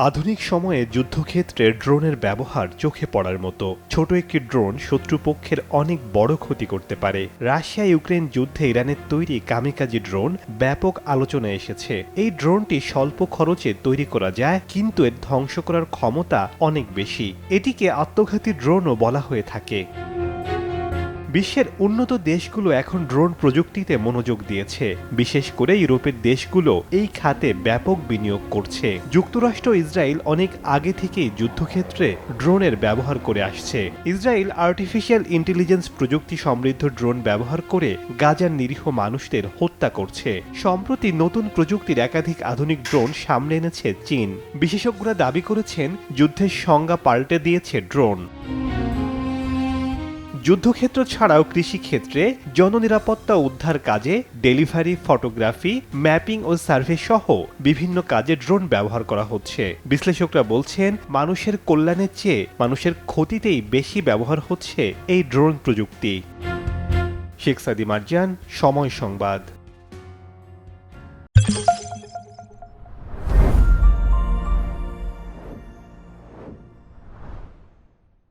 আধুনিক সময়ে যুদ্ধক্ষেত্রে ড্রোনের ব্যবহার চোখে পড়ার মতো। ছোট একটি ড্রোন শত্রুপক্ষের অনেক বড় ক্ষতি করতে পারে। রাশিয়া ইউক্রেন যুদ্ধে ইরানের তৈরি কামিকাজি ড্রোন ব্যাপক আলোচনায় এসেছে। এই ড্রোনটি স্বল্প খরচে তৈরি করা যায়, কিন্তু এর ধ্বংস করার ক্ষমতা অনেক বেশি। এটিকে আত্মঘাতী ড্রোনও বলা হয়ে থাকে। বিশ্বের উন্নত দেশগুলো এখন ড্রোন প্রযুক্তিতে মনোযোগ দিয়েছে। বিশেষ করে ইউরোপের দেশগুলো এই খাতে ব্যাপক বিনিয়োগ করছে। যুক্তরাষ্ট্র ইসরায়েল অনেক আগে থেকেই যুদ্ধক্ষেত্রে ড্রোনের ব্যবহার করে আসছে। ইসরায়েল আর্টিফিশিয়াল ইন্টেলিজেন্স প্রযুক্তি সমৃদ্ধ ড্রোন ব্যবহার করে গাজার নিরীহ মানুষদের হত্যা করছে। সম্প্রতি নতুন প্রযুক্তির একাধিক আধুনিক ড্রোন সামনে এনেছে চীন। বিশেষজ্ঞরা দাবি করেছেন, যুদ্ধের সংজ্ঞা পাল্টে দিয়েছে ড্রোন। যুদ্ধক্ষেত্র ছাড়াও কৃষিক্ষেত্রে জননিরাপত্তা উদ্ধার কাজে, ডেলিভারি, ফটোগ্রাফি, ম্যাপিং ও সার্ভে সহ বিভিন্ন কাজে ড্রোন ব্যবহার করা হচ্ছে। বিশ্লেষকরা বলছেন, মানুষের কল্যাণের চেয়ে মানুষের ক্ষতিতেই বেশি ব্যবহার হচ্ছে এই ড্রোন প্রযুক্তি। শেখ সাদি মার্জান, সময় সংবাদ।